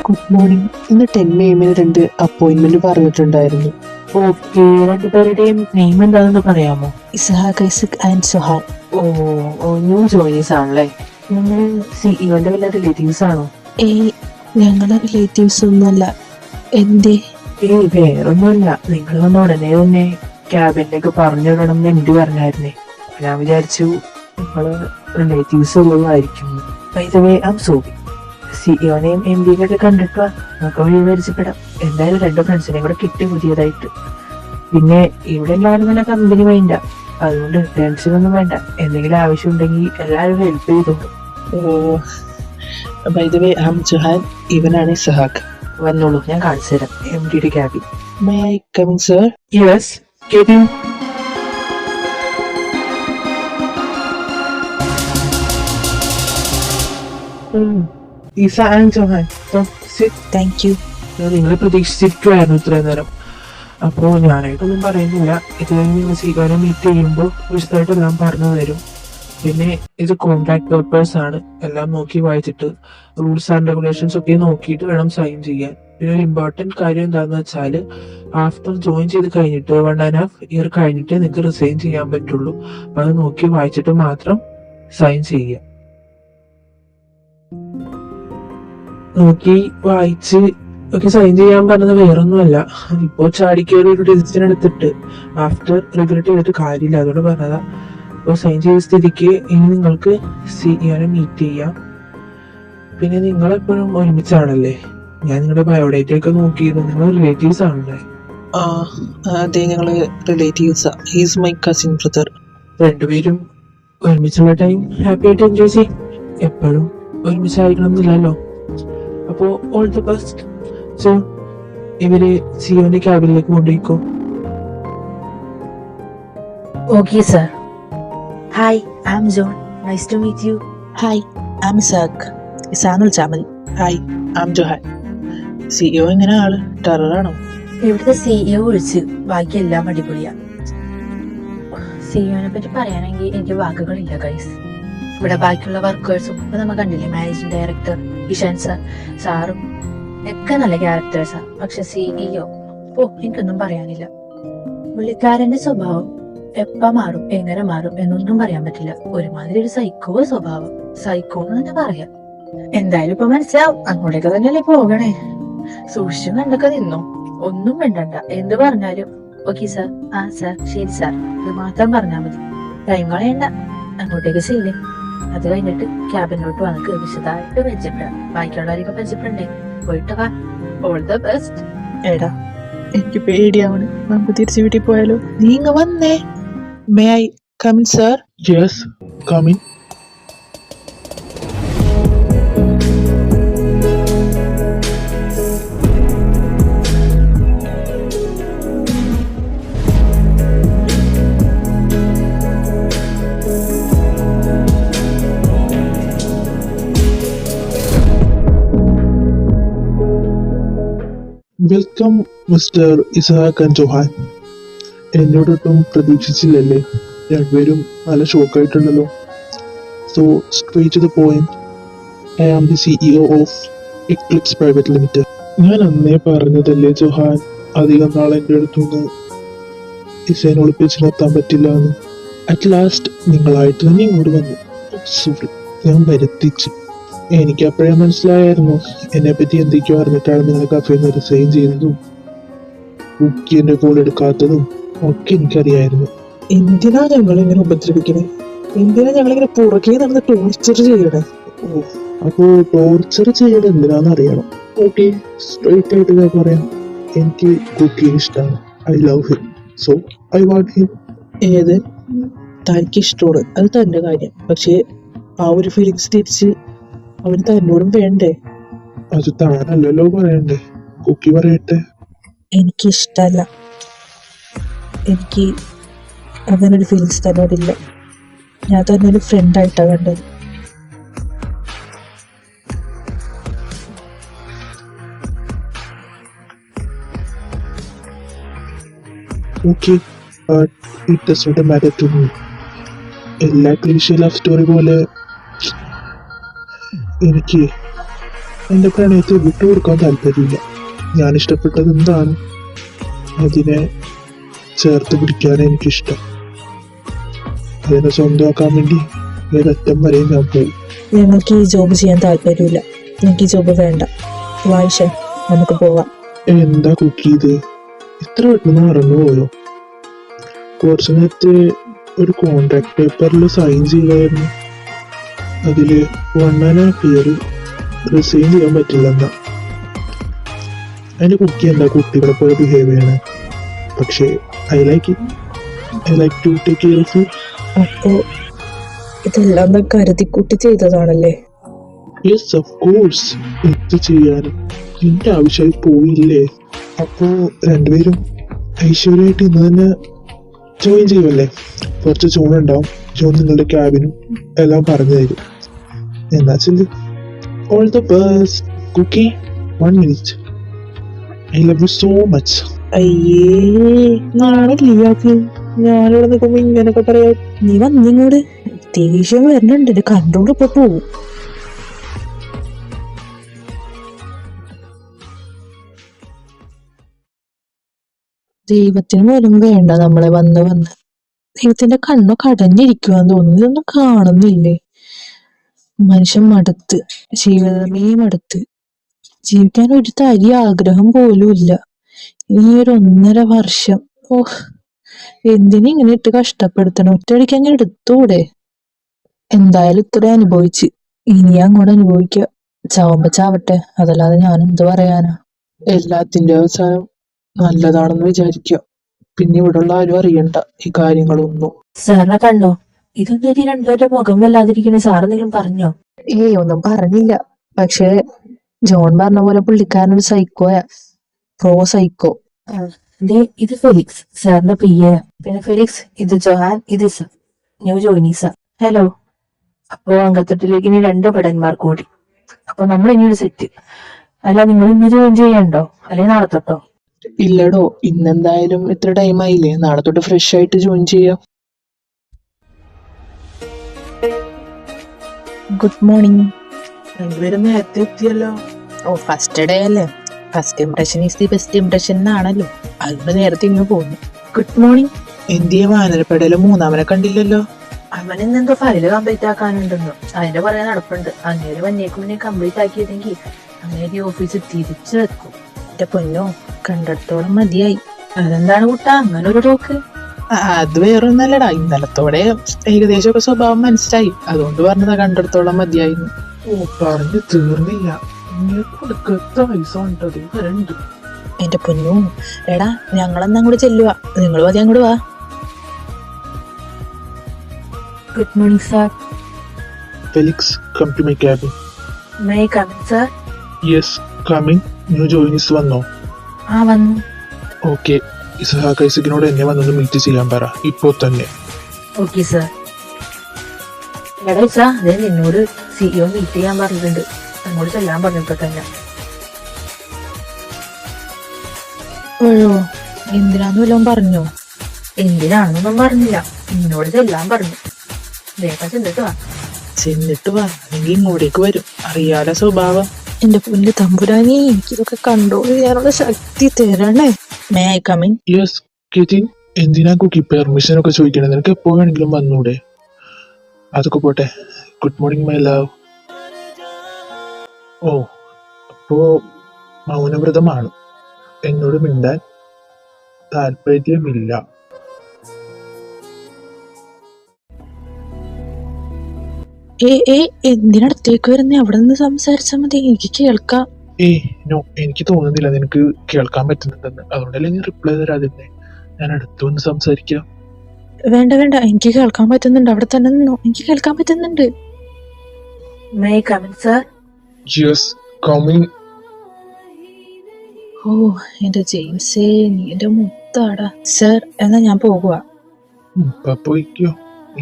Good morning. ഇന്ന് 10 AM 2 appointment പറഞ്ഞിട്ടുണ്ടായിരുന്നു. Okay, രണ്ടുപേരുടെയും നെയിം എന്താണെന്ന് പറയാമോ? Ishaq Isaac and Suhan. New joinees ആണല്ലേ? നിങ്ങൾ സിഇഒന്റെ വല്ല റിലേറ്റീവ്സ് ആണോ? ഞങ്ങളുടെ റിലേറ്റീവ്സ് ഒന്നുമല്ല. എന്തേ? വേറൊന്നുമല്ല, നിങ്ങൾ വന്ന ഉടനെ തന്നെ ക്യാബിനിലേക്ക് പറഞ്ഞു വിടണം എന്ന് എംഡി പറഞ്ഞായിരുന്നേ. ഞാൻ വിചാരിച്ചു നിങ്ങള് റിലേറ്റീവ്സ് ഉള്ളതായിരിക്കും. By the way, I am sorry. സിഇഒനെയും എംഡിയും ഒക്കെ കണ്ടിട്ട് നമുക്ക് വഴി പരിചയപ്പെടാം. എന്തായാലും 2 ഫ്രണ്ട്സിനെയും കൂടെ കിട്ടി പുതിയതായിട്ട്. പിന്നെ ഇവിടെ എല്ലാവരും നല്ല കമ്പനി വേണ്ട, അതുകൊണ്ട് ടെൻഷനൊന്നും വേണ്ട. എന്തെങ്കിലും ആവശ്യം ഉണ്ടെങ്കിൽ എല്ലാവരും ഹെൽപ്പ് ചെയ്തോളൂ. By the way, I am Suhan. ഇവനാണ് ഇസ്ഹാഖ്. വന്നോളൂ, ഞാൻ കാണിച്ചു തരാം എംഡിയുടെ ക്യാബിൻ. May I come in sir? Yes, കേട്ടു. Thank you. നിങ്ങളെ പ്രതീക്ഷിച്ചിരിക്കുമായിരുന്നു ഇത്രയും നേരം. അപ്പോൾ ഞാനായിട്ടൊന്നും പറയുന്നില്ല. ഇത് കഴിഞ്ഞ് നിങ്ങൾ സീക്കാരെ മീറ്റ് ചെയ്യുമ്പോൾ വിശദമായിട്ട് എല്ലാം പറഞ്ഞു തരും. പിന്നെ ഇത് കോൺട്രാക്ട് പേപ്പേഴ്സ് ആണ്, എല്ലാം നോക്കി വായിച്ചിട്ട് റൂൾസ് ആൻഡ് റെഗുലേഷൻസ് ഒക്കെ നോക്കിയിട്ട് വേണം സൈൻ ചെയ്യാൻ. പിന്നെ ഒരു ഇമ്പോർട്ടൻറ്റ് കാര്യം എന്താണെന്ന് വെച്ചാൽ, ആഫ്റ്റർ ജോയിൻ ചെയ്ത് കഴിഞ്ഞിട്ട് 1.5 year കഴിഞ്ഞിട്ട് നിങ്ങൾക്ക് റിസൈൻ ചെയ്യാൻ പറ്റുള്ളൂ. അപ്പം അത് നോക്കി വായിച്ചിട്ട് മാത്രം സൈൻ ചെയ്യുക. നോക്കി വായിച്ച് ഒക്കെ സൈൻ ചെയ്യാൻ പറഞ്ഞത് വേറൊന്നുമല്ല. ഇപ്പോൾ ചാടിക്കേറി ഒരു ഡിസിഷൻ എടുത്തിട്ട് ആഫ്റ്റർ റിഗ്രറ്റ് ചെയ്തിട്ട് കാര്യമില്ല, അതുകൊണ്ട് പറഞ്ഞതാ. ഇപ്പോൾ സൈൻ ചെയ്ത സ്ഥിതിക്ക് ഇനി നിങ്ങൾക്ക് സിഇഒനെ മീറ്റ് ചെയ്യാം. പിന്നെ നിങ്ങളെപ്പോഴും ഒരുമിച്ചാണല്ലേ? ഞാൻ നിങ്ങളുടെ ബയോഡേറ്റ ഒക്കെ നോക്കിയിരുന്നു. നിങ്ങൾ റിലേറ്റീവ്സ് ആണല്ലേ? അതെ, ഞങ്ങള് റിലേറ്റീവ്സാ. He's my cousin brother. രണ്ടുപേരും ഒരുമിച്ചുള്ള ടൈം ഹാപ്പി ആയിട്ട് എൻജോയ് ചെയ്യും. എപ്പോഴും ഒരുമിച്ചായിരിക്കണം എന്നില്ലല്ലോ. അപ്പോൾ ഓൾ ദി ബെസ്റ്റ്. സോ ഇവര് സിഒന്റെ ക്യാബിനിലേക്ക് കൊണ്ടുപോയിക്കോ. Okay, sir. Hi, I'm John. Nice to meet you. Hi, I am Ishaq. ഇസാന്ന് വിളിച്ചാൽ മതി. Hi, I am Johan. CEO എങ്ങനെ ആള്? ടെററാണോ? ഇവിടുത്തെ സിഇഒ വിളിച്ച് ബാക്കി എല്ലാം അടിപൊളിയാ. സിഇഒനെ പറ്റി പറയാനെങ്കിൽ എനിക്ക് വാക്കുകളില്ല ഗൈസ്. ഇവിടെ ബാക്കിയുള്ള വർക്കേഴ്സും ഇപ്പൊ നമ്മൾ കണ്ടില്ലേ, മാനേജിംഗ് ഡയറക്ടർ ഇഷാൻ സാറും ഒക്കെ നല്ല ക്യാരക്ടേഴ്സാ. പക്ഷെ സിഇഒ എനിക്കൊന്നും പറയാനില്ല. പുള്ളിക്കാരന്റെ സ്വഭാവം എപ്പ മാറും, എങ്ങനെ മാറും എന്നൊന്നും പറയാൻ പറ്റില്ല. ഒരുമാതിരി ഒരു സൈക്കോ സ്വഭാവം. സൈക്കോ എന്ന് തന്നെ പറയാം. എന്തായാലും ഇപ്പൊ മനസ്സിലാവും, അങ്ങോട്ടേക്ക് തന്നെയല്ലേ പോകണേ. സൂക്ഷിച്ചും കണ്ടൊക്കെ നിന്നോ, ഒന്നും വേണ്ടണ്ട. എന്ത് പറഞ്ഞാലും ഓക്കെ സാർ, ആ സാർ, ശരി സാർ, ഇത് മാത്രം പറഞ്ഞാൽ മതി. ടൈം കളയണ്ട, അങ്ങോട്ടേക്ക് ചെയ്യില്ലേ. അത് കഴിഞ്ഞിട്ട് ക്യാബിനോട്ട് വന്നിട്ട് വിശദമായിട്ട് പരിചയപ്പെടാം. ബാക്കിയുള്ളവരൊക്കെ പരിചയപ്പെടണ്ടേ? പോയിട്ട് വാ. All the best. എടാ, എനിക്ക് പേടിയാവണ്. നമുക്ക് തിരിച്ചു വീട്ടിൽ പോയാലോ? നീങ്ങ വന്നേ. May I come in sir? Yes, come in. Welcome mister Ishaq and Johan. എന്നോടൊട്ടും പ്രതീക്ഷിച്ചില്ലല്ലേ? രണ്ടുപേരും നല്ല ഷോക്കായിട്ടുണ്ടല്ലോ. So straight to the point, I am the CEO of Eclipse private limited. ഞാൻ അന്നേ പറഞ്ഞതല്ലേ ജോഹാൻ, അധികം നാളെ എൻ്റെ അടുത്തുനിന്ന് ഇസൈൻ ഒളിപ്പിച്ച് നിർത്താൻ പറ്റില്ല എന്ന്. അറ്റ് ലാസ്റ്റ് നിങ്ങളായിട്ട് തന്നെ ഇങ്ങോട്ട് വന്നു. സോറി, ഞാൻ വരുത്തിച്ചു. എനിക്ക് അപ്പോഴേ മനസ്സിലായിരുന്നു എന്നെ പറ്റി എന്തൊക്കെയോ അറിഞ്ഞിട്ടാണ് നിങ്ങൾ കഫേയിൽ നിന്ന് റിസൈൻ ചെയ്തതും കുക്കി എന്റെ കോൾ എടുക്കാത്തതും ഒക്കെ എനിക്കറിയായിരുന്നു. എന്തിനാ ഞങ്ങൾ ഇങ്ങനെ ഉപദ്രവിക്കണേ? എന്തിനാ ഞങ്ങളിങ്ങനെ പുറകെ നടന്ന് ടോർച്ചർ ചെയ്യണേ? അപ്പോ ടോർച്ചർ ചെയ്യണത് എന്തിനാന്ന് അറിയണം. ഓക്കെ, സ്ട്രൈറ്റ് ആയിട്ട് ഞാൻ പറയാം. എനിക്ക് കുക്കിയെ ഇഷ്ടമാണ്. I love him, so I want him. ഏത്? തനിക്ക് ഇഷ്ടമാണ്, അത് തൻ്റെ കാര്യം. പക്ഷേ ആ ഒരു ഫീലിങ്സ് തിരിച്ച് അവന് തന്നോടും വേണ്ടേ? അത് താനല്ലല്ലോ പറയണ്ടേ, കുക്കി പറയട്ടെ. എനിക്കിഷ്ടല്ല. എനിക്ക് അങ്ങനൊരു ഫീലിങ്സ് തന്നോടില്ല. ഞാൻ തന്നെ ഒരു ഫ്രണ്ടായിട്ടാണ് കണ്ടത്. Okay, but it does not matter to me. എല്ലാ ക്ലീഷേ ലവ് സ്റ്റോറി പോലെ എനിക്ക് എൻ്റെ പ്രണയത്തെ വിട്ടുകൊടുക്കാൻ താല്പര്യമില്ല. ഞാൻ ഇഷ്ടപ്പെട്ടത് എന്താണ് അതിനെ ചേർത്ത് പിടിക്കാൻ എനിക്കിഷ്ടം. അതിനെ സ്വന്തമാക്കാൻ വേണ്ടി ഏതറ്റം വരെയും ഞാൻ പോകും. ഞങ്ങൾക്ക് ഈ ജോബ് ചെയ്യാൻ താല്പര്യമില്ല. എനിക്ക് ഈ ജോബ് വേണ്ട. വായിഷ, നമുക്ക് പോവാം. എന്താ കുക്കി ഇത് ഇത്ര പെട്ടെന്ന് മറന്നു പോയോ? കുറച്ചു നേരത്തെ ഒരു കോൺട്രാക്ട് പേപ്പറിൽ സൈൻ ചെയ്തായിരുന്നു. അതില് 1.5 year റിസൈൻ ചെയ്യാൻ പറ്റില്ലെന്ന. അതിന്റെ കുക്കി എന്താ കുട്ടികളെ പോലെ ബിഹേവ് ചെയ്യണേ? പക്ഷേ I like to take care of you. അപ്പോ ഇതെല്ലാം കരുതിക്കൂട്ടി ചെയ്തതാണല്ലേ? Yes of course. എന്ത് ചെയ്യാനും എന്റെ ആവശ്യമായി പോയില്ലേ? അപ്പോ രണ്ടുപേരും ഐശ്വര്യമായിട്ട് ഇന്ന് തന്നെ ജോയിൻ ചെയ്യുമല്ലേ? കുറച്ച് ജോൺ ഉണ്ടാവും. ജോൺ നിങ്ങളുടെ ക്യാബിനും എല്ലാം പറഞ്ഞു തരും. എന്നാ ചെല്ലു. All the best cookie. 1 minute. I love you so much. അയ്യേ, നാണല്ലിയാക്ക്. ഞാനിവിടെ നിൽക്കുമ്പോ ഇങ്ങനൊക്കെ പറയാ. നീ വന്നിങ്ങോട്. ദേഷ്യം വരുന്നുണ്ട്. എന്റെ കണ്ടോണ്ട് ഇപ്പൊ പോവും. ദൈവത്തിന് പോലും വേണ്ട നമ്മളെ വന്ന് ദൈവത്തിന്റെ കണ്ണൊക്കെ അടഞ്ഞിരിക്കുവാന്ന് തോന്നുന്നു. ഇതൊന്നും കാണുന്നില്ലേ? മനുഷ്യൻ മടുത്ത്, ജീവിതമേ മടുത്ത്. ജീവിക്കാൻ ഒരു തരി ആഗ്രഹം പോലും ഇല്ല. ഇനി ഒരു 1.5 വർഷം. ഓഹ്, എന്തിനും ഇങ്ങനെ ഇട്ട് കഷ്ടപ്പെടുത്തണം? ഒറ്റയടിക്ക് അങ്ങ് എടുത്തൂടെ? എന്തായാലും ഇത്ര അനുഭവിച്ച് ഇനി അങ്ങോട്ട് അനുഭവിക്കുക. ചാവുമ്പോ ചാവട്ടെ, അതല്ലാതെ ഞാൻ എന്ത് പറയാനാ? എല്ലാത്തിന്റെ അവസാനം നല്ലതാണെന്ന് വിചാരിക്കുക. പിന്നെ ഇവിടെ ഉള്ള ആരും അറിയണ്ട ഈ കാര്യങ്ങളൊന്നും. സാറിനെ കണ്ടോ? ഇതൊന്നും രണ്ടുപേരുടെ മുഖം വല്ലാതിരിക്കണേ. സാർ എന്തെങ്കിലും പറഞ്ഞോ? ഒന്നും പറഞ്ഞില്ല. പക്ഷേ ജോൺ പറഞ്ഞ പോലെ പുള്ളിക്കാരനൊരു സൈക്കോയാ. Pro psycho. ഇത് ഫെലിക്സ്, സാറിന്റെ PA. പിന്നെ ഫെലിക്സ്, ഇത് ജോഹാൻ, ഇത് ഇസ, ന്യൂ ജോയിനീസ. ഹലോ. അപ്പോ അംഗത്വത്തിലേക്ക് ഇനി 2 ഭടന്മാർ കൂടി. അപ്പൊ നമ്മൾ ഇനി ഒരു സെറ്റ്. അല്ല, നിങ്ങൾ ഇന്ന് ജോയിൻ ചെയ്യണ്ടോ അല്ലെങ്കിൽ നാളെ തൊട്ടോ? ഇല്ലടോ, ഇന്നെന്തായാലും ഇത്ര ടൈം ആയില്ലേ, നാളെ തൊട്ട് ഫ്രഷ് ആയിട്ട് ജോയിൻ ചെയ്യാം. Good morning. രണ്ടുപേരും നേരത്തെ എത്തിയല്ലോ. ഫസ്റ്റ് ഡേ അല്ലേ? First impression is the best impression എന്നാണല്ലോ. അതുകൊണ്ട് നേരത്തെ ഇങ്ങ് പോകുന്നു. Good morning. എന്തിയെ വാനരപ്പടയിലെ 3-ാമനെ കണ്ടില്ലല്ലോ? അവൻ ഇന്നെന്തോ ഫയല് കംപ്ലീറ്റ് ആക്കാനുണ്ടെന്നോ അതിന്റെ പറയാൻ നടപ്പുണ്ട്. അങ്ങേര് വന്നേക്കുമ്പോ കംപ്ലീറ്റ് ആക്കിയതെങ്കിൽ അങ്ങേര് ഓഫീസിൽ തിരിച്ചു വെക്കും. എന്റെ പൊന്നോ, കണ്ടിടത്തോളം മതിയായി. അതെന്താണ് കുട്ടാ അങ്ങനെ ഒരു ടോക്ക്? അത് വേറൊന്നല്ലടാ, ഇന്നലത്തോടെ ഏകദേശം സ്വഭാവം മനസ്സിലായി. അതുകൊണ്ട് പറഞ്ഞതാ കണ്ടിടത്തോളം മതിയായിരുന്നു. ഓ, പറഞ്ഞു തീർന്നില്ല. കൊടുക്കത്ത പൈസ ഉണ്ടത് വരണ്ട്. എന്റെ പൊന്നു, എടാ ഞങ്ങളെന്നാ അങ്ങോട്ട് ചെല്ലുക. നിങ്ങൾ മതി അങ്ങോട്ട് വാ. Good morning sir. Felix, come to my cabin. May I come in sir? Yes, coming. New joinees വന്നോ? ആ, വന്നു. ഓക്കെ, ഇസഹാക്ക് ഐസക്കിനോട് എന്നെ വന്നൊന്ന് മീറ്റ് ചെയ്യാൻ പറ ഇപ്പോ തന്നെ. Okay sir. എടാ സാ, അതെ നിന്നോട് CEO മീറ്റ് ചെയ്യാൻ പറഞ്ഞിട്ടുണ്ട്. അങ്ങോട്ട് ചെല്ലാൻ പറഞ്ഞിപ്പോ തന്നെ. ഓയോ, എന്തിനാന്ന് വല്ലതും പറഞ്ഞോ? എന്തിനാണെന്നൊന്നും പറഞ്ഞില്ല. നിന്നോട് ചെല്ലാൻ പറഞ്ഞു. വേഗം ചെന്നിട്ട് വാ. ചെന്നിട്ട് വാ, അല്ലെങ്കിൽ ഇങ്ങോട്ടേക്ക് വരും. അറിയാലോ സ്വഭാവം. എന്റെ പൊന്നു തമ്പുരാനെ, എനിക്കിതൊക്കെ കൺട്രോൾ ചെയ്യാനുള്ള ശക്തി തരണേ. May I come in? Yes Kitten. എന്തിനാ കുക്കി പെർമിഷൻ ഒക്കെ ചോദിക്കണേ? നിനക്ക് എപ്പോ വേണമെങ്കിലും വന്നൂടെ? അതൊക്കെ പോട്ടെ. Good morning my love. ഓ, അപ്പോ മൗനവ്രതമാണ്. എന്നോട് മിണ്ടാൻ താല്പര്യമില്ല. എന്തിനടുത്തേക്ക് വരുന്നേ? അവിടെ നിന്ന് സംസാരിച്ചാൽ മതി, എനിക്ക് കേൾക്കാം. നോ, എനിക്ക് തോന്നുന്നില്ല നിനക്ക് കേൾക്കാൻ പറ്റുന്നുണ്ടെന്ന്. അതുകൊണ്ടല്ലേ നീ റിപ്ലൈ തരാതിരുന്നേ. ഞാൻ അടുത്ത് വന്ന് സംസാരിക്കാം. വേണ്ട വേണ്ട, എനിക്ക് കേൾക്കാൻ പറ്റുന്നുണ്ട്. അവിടെ തന്നെ നിന്നോ, എനിക്ക് കേൾക്കാൻ പറ്റുന്നുണ്ട്. May come in sir? Yes, coming. ഓ എന്റെ ജെയിംസേ, നീ എന്റെ മുത്താടാ. സർ, എന്നാ ഞാൻ പോകുക. പോയിക്കോ.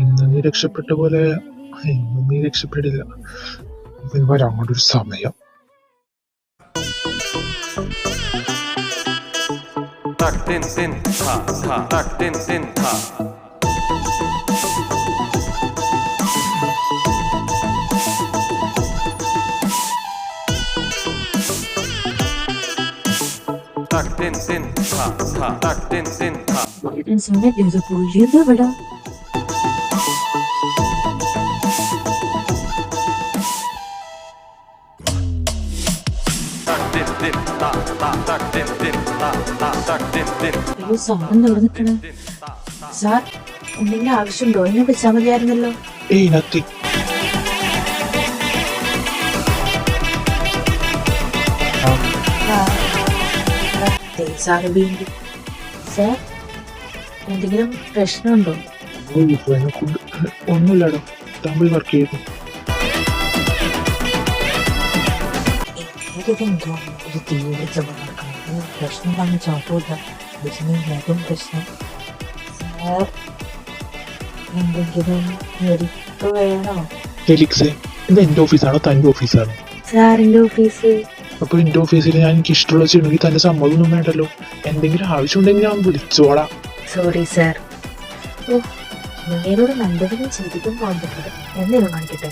ഇന്ന് നീ രക്ഷപ്പെട്ട പോലെ ഇന്നും നീ രക്ഷപ്പെടില്ല. ഇതിന് വരാങ്ങോട്ടൊരു സമയം. Tak tin tin ta ta tak tin tin ta tak tin tin ta ta tak tin tin ta tak tin tin ta ta tak tin tin ta ta tak tin tin അയ്യോ, സാറെന്താ ഇവിടെ നിൽക്കണേ? Sir, എന്തെങ്കിലും ആവശ്യമുണ്ടോ? എന്നെ വിളിച്ചാൽ മതിയായിരുന്നല്ലോ. ഏയ് നത്തി, sir വീണ്ടും. Sir, എന്തെങ്കിലും പ്രശ്നമുണ്ടോ? കൊണ്ട് ഒന്നുമില്ലടോ, തമ്മിൽ വർക്ക് ചെയ്തു. എനിക്കെന്തോ ഒരു തീ വിളിച്ച നടക്കണം. പ്രശ്നം പറഞ്ഞ ചോട്ടില്ല, ബിസിനസ്സും പ്രശ്നം. സാർ, എന്തെങ്കിലും ഹെൽപ്പ് വേണോ? ഫെലിക്സേ, ഇത് എന്റെ ഓഫീസാണോ തന്റെ ഓഫീസാണോ? സാറിന്റെ ഓഫീസ്. അപ്പൊ എന്റെ ഓഫീസിൽ ഞാൻ എനിക്ക് ഇഷ്ടമുള്ള ചെയ്യണമെങ്കിൽ തന്റെ സമ്മതമൊന്നും വേണ്ടല്ലോ. എന്തെങ്കിലും ആവശ്യമുണ്ടെങ്കിൽ ഞാൻ വിളിച്ചോളാം. Sorry sir. ഓ, നിങ്ങളോട് നല്ലതിനും ചെയ്തിട്ടും പോകാൻ പറ്റില്ല. എന്തെങ്കിലും കാണിക്കട്ടെ.